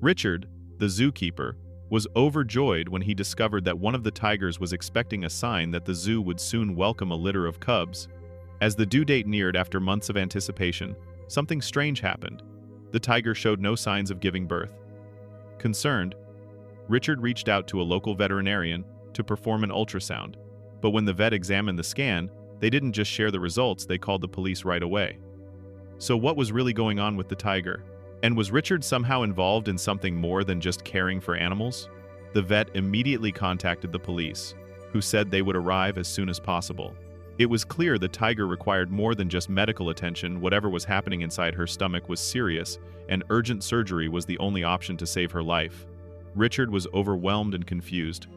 Richard, the zookeeper, was overjoyed when he discovered that one of the tigers was expecting a sign that the zoo would soon welcome a litter of cubs. As the due date neared after months of anticipation, something strange happened. The tiger showed no signs of giving birth. Concerned, Richard reached out to a local veterinarian to perform an ultrasound, but when the vet examined the scan, they didn't just share the results, they called the police right away. So what was really going on with the tiger? And was Richard somehow involved in something more than just caring for animals? The vet immediately contacted the police, who said they would arrive as soon as possible. It was clear the tiger required more than just medical attention. Whatever was happening inside her stomach was serious, and urgent surgery was the only option to save her life. Richard was overwhelmed and confused.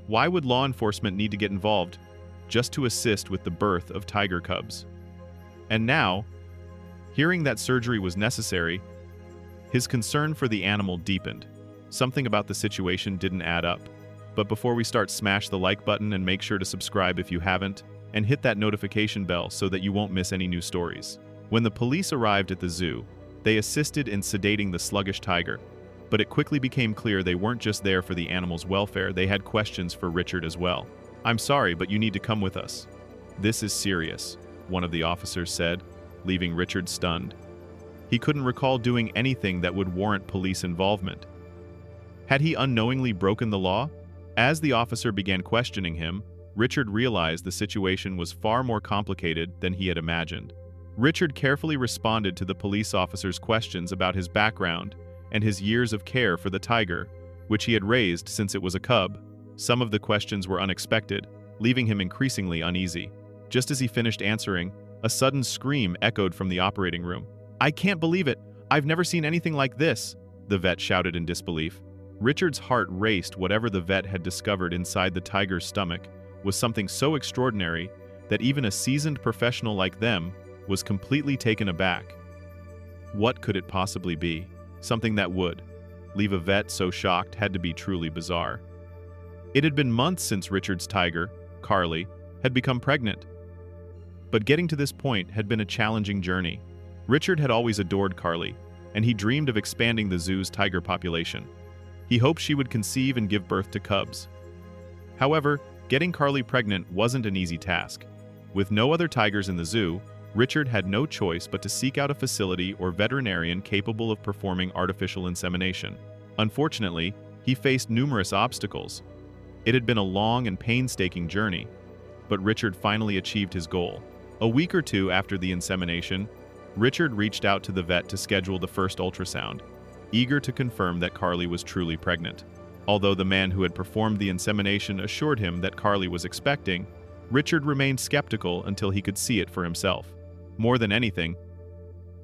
Why would law enforcement need to get involved just to assist with the birth of tiger cubs? And now, hearing that surgery was necessary, his concern for the animal deepened. Something about the situation didn't add up. But before we start, smash the like button and make sure to subscribe if you haven't, and hit that notification bell so that you won't miss any new stories. When the police arrived at the zoo, they assisted in sedating the sluggish tiger, but it quickly became clear they weren't just there for the animal's welfare, they had questions for Richard as well. "I'm sorry, but you need to come with us. This is serious," one of the officers said, leaving Richard stunned. He couldn't recall doing anything that would warrant police involvement. Had he unknowingly broken the law? As the officer began questioning him, Richard realized the situation was far more complicated than he had imagined. Richard carefully responded to the police officer's questions about his background and his years of care for the tiger, which he had raised since it was a cub. Some of the questions were unexpected, leaving him increasingly uneasy. Just as he finished answering, a sudden scream echoed from the operating room. "I can't believe it! I've never seen anything like this!" the vet shouted in disbelief. Richard's heart raced. Whatever the vet had discovered inside the tiger's stomach was something so extraordinary that even a seasoned professional like them was completely taken aback. What could it possibly be? Something that would leave a vet so shocked had to be truly bizarre. It had been months since Richard's tiger, Carly, had become pregnant. But getting to this point had been a challenging journey. Richard had always adored Carly, and he dreamed of expanding the zoo's tiger population. He hoped she would conceive and give birth to cubs. However, getting Carly pregnant wasn't an easy task. With no other tigers in the zoo, Richard had no choice but to seek out a facility or veterinarian capable of performing artificial insemination. Unfortunately, he faced numerous obstacles. It had been a long and painstaking journey, but Richard finally achieved his goal. A week or two after the insemination, Richard reached out to the vet to schedule the first ultrasound, eager to confirm that Carly was truly pregnant. Although the man who had performed the insemination assured him that Carly was expecting, Richard remained skeptical until he could see it for himself. More than anything,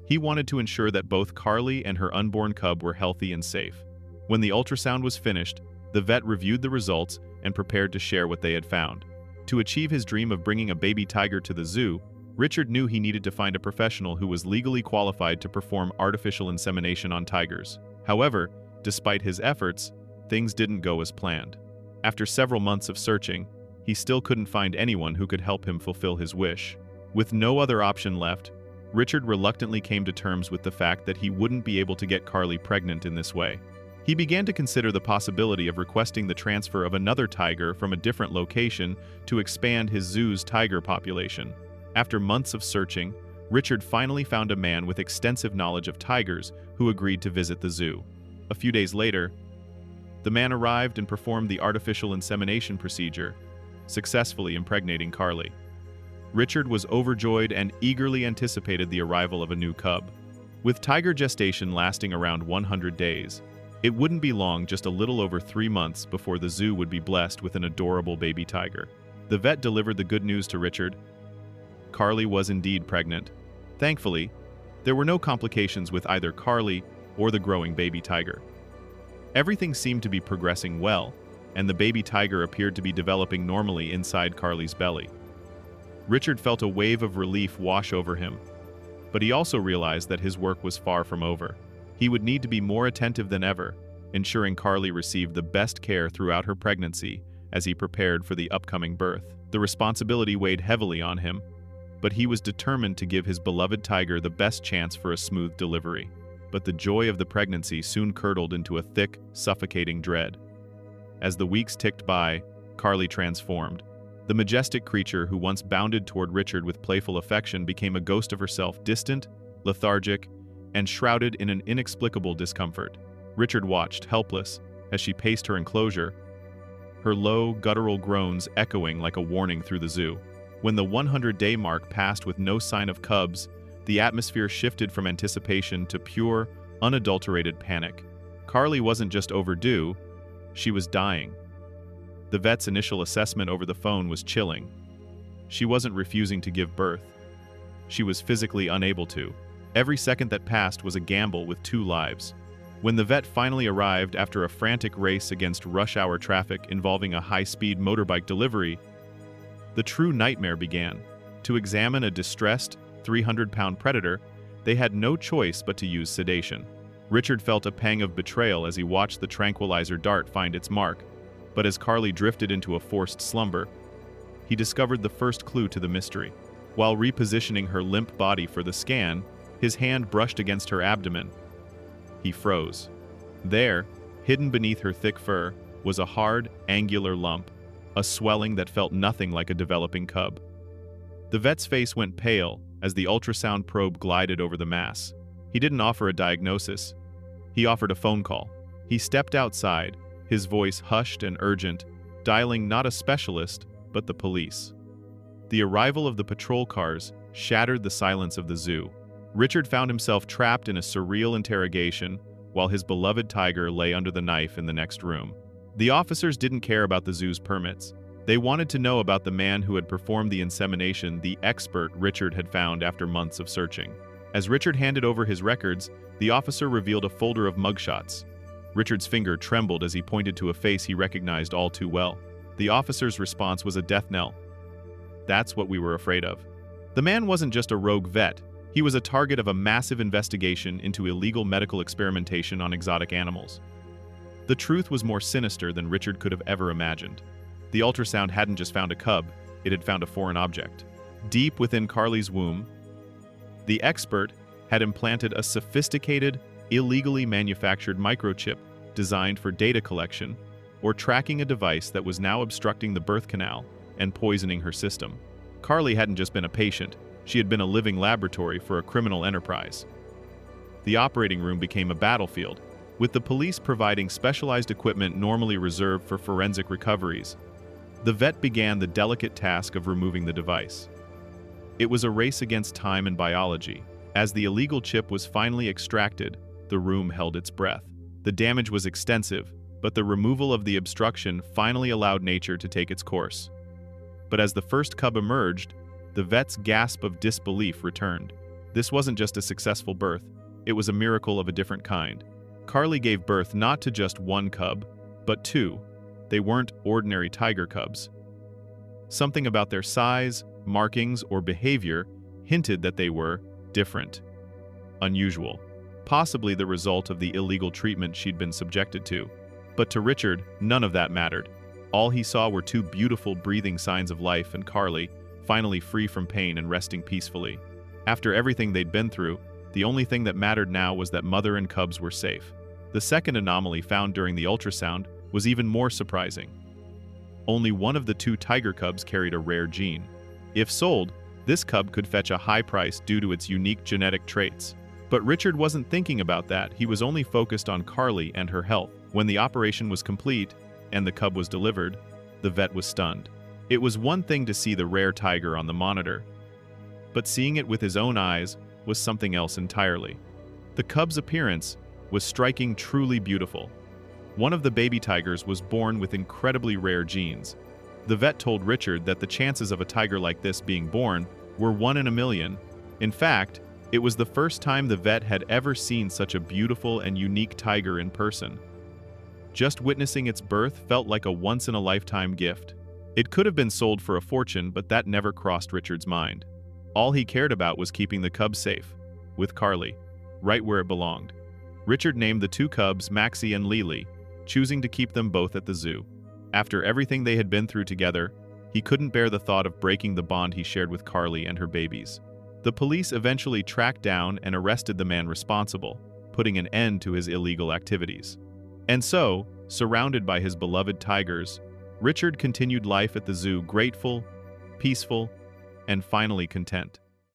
he wanted to ensure that both Carly and her unborn cub were healthy and safe. When the ultrasound was finished, the vet reviewed the results and prepared to share what they had found. To achieve his dream of bringing a baby tiger to the zoo, Richard knew he needed to find a professional who was legally qualified to perform artificial insemination on tigers. However, despite his efforts, things didn't go as planned. After several months of searching, he still couldn't find anyone who could help him fulfill his wish. With no other option left, Richard reluctantly came to terms with the fact that he wouldn't be able to get Carly pregnant in this way. He began to consider the possibility of requesting the transfer of another tiger from a different location to expand his zoo's tiger population. After months of searching, Richard finally found a man with extensive knowledge of tigers who agreed to visit the zoo. A few days later, the man arrived and performed the artificial insemination procedure, successfully impregnating Carly. Richard was overjoyed and eagerly anticipated the arrival of a new cub. With tiger gestation lasting around 100 days, it wouldn't be long, just a little over 3 months, before the zoo would be blessed with an adorable baby tiger. The vet delivered the good news to Richard. Carly was indeed pregnant. Thankfully, there were no complications with either Carly or the growing baby tiger. Everything seemed to be progressing well, and the baby tiger appeared to be developing normally inside Carly's belly. Richard felt a wave of relief wash over him, but he also realized that his work was far from over. He would need to be more attentive than ever, ensuring Carly received the best care throughout her pregnancy as he prepared for the upcoming birth. The responsibility weighed heavily on him, but he was determined to give his beloved tiger the best chance for a smooth delivery. but the joy of the pregnancy soon curdled into a thick, suffocating dread. As the weeks ticked by, Carly transformed. The majestic creature who once bounded toward Richard with playful affection became a ghost of herself, distant, lethargic, and shrouded in an inexplicable discomfort. Richard watched, helpless, as she paced her enclosure, her low, guttural groans echoing like a warning through the zoo. When the 100-day mark passed with no sign of cubs, the atmosphere shifted from anticipation to pure, unadulterated panic. Carly wasn't just overdue, she was dying. The vet's initial assessment over the phone was chilling. She wasn't refusing to give birth. She was physically unable to. Every second that passed was a gamble with 2 lives. When the vet finally arrived after a frantic race against rush-hour traffic involving a high-speed motorbike delivery, the true nightmare began. To examine a distressed, 300-pound predator, they had no choice but to use sedation. Richard felt a pang of betrayal as he watched the tranquilizer dart find its mark, but as Carly drifted into a forced slumber, he discovered the first clue to the mystery. While repositioning her limp body for the scan, his hand brushed against her abdomen. He froze. There, hidden beneath her thick fur, was a hard, angular lump, a swelling that felt nothing like a developing cub. The vet's face went pale as the ultrasound probe glided over the mass. He didn't offer a diagnosis. He offered a phone call. He stepped outside, his voice hushed and urgent, dialing not a specialist, but the police. The arrival of the patrol cars shattered the silence of the zoo. Richard found himself trapped in a surreal interrogation while his beloved tiger lay under the knife in the next room. The officers didn't care about the zoo's permits. They wanted to know about the man who had performed the insemination, the expert Richard had found after months of searching. As Richard handed over his records, the officer revealed a folder of mugshots. Richard's finger trembled as he pointed to a face he recognized all too well. The officer's response was a death knell. That's what we were afraid of. The man wasn't just a rogue vet. He was a target of a massive investigation into illegal medical experimentation on exotic animals. The truth was more sinister than Richard could have ever imagined. The ultrasound hadn't just found a cub, it had found a foreign object. Deep within Carly's womb, the expert had implanted a sophisticated, illegally manufactured microchip designed for data collection or tracking a device that was now obstructing the birth canal and poisoning her system. Carly hadn't just been a patient, she had been a living laboratory for a criminal enterprise. The operating room became a battlefield, with the police providing specialized equipment normally reserved for forensic recoveries. The vet began the delicate task of removing the device. It was a race against time and biology. As the illegal chip was finally extracted, the room held its breath. The damage was extensive, but the removal of the obstruction finally allowed nature to take its course. But as the first cub emerged, the vet's gasp of disbelief returned. This wasn't just a successful birth, it was a miracle of a different kind. Carly gave birth not to just 1 cub, but 2. They weren't ordinary tiger cubs. Something about their size, markings, or behavior hinted that they were different, unusual, possibly the result of the illegal treatment she'd been subjected to. But to Richard, none of that mattered. All he saw were 2 beautiful, breathing signs of life, and Carly, finally free from pain and resting peacefully. After everything they'd been through, the only thing that mattered now was that mother and cubs were safe. The second anomaly found during the ultrasound was even more surprising. Only one of the 2 tiger cubs carried a rare gene. If sold, this cub could fetch a high price due to its unique genetic traits. But Richard wasn't thinking about that, he was only focused on Carly and her health. When the operation was complete, and the cub was delivered, the vet was stunned. It was one thing to see the rare tiger on the monitor, but seeing it with his own eyes was something else entirely. The cub's appearance was striking, truly beautiful. One of the baby tigers was born with incredibly rare genes. The vet told Richard that the chances of a tiger like this being born were 1 in a million. In fact, it was the first time the vet had ever seen such a beautiful and unique tiger in person. Just witnessing its birth felt like a once-in-a-lifetime gift. It could have been sold for a fortune, but that never crossed Richard's mind. All he cared about was keeping the cubs safe, with Carly, right where it belonged. Richard named the 2 cubs Maxie and Lily, choosing to keep them both at the zoo. After everything they had been through together, he couldn't bear the thought of breaking the bond he shared with Carly and her babies. The police eventually tracked down and arrested the man responsible, putting an end to his illegal activities. And so, surrounded by his beloved tigers, Richard continued life at the zoo grateful, peaceful, and finally content.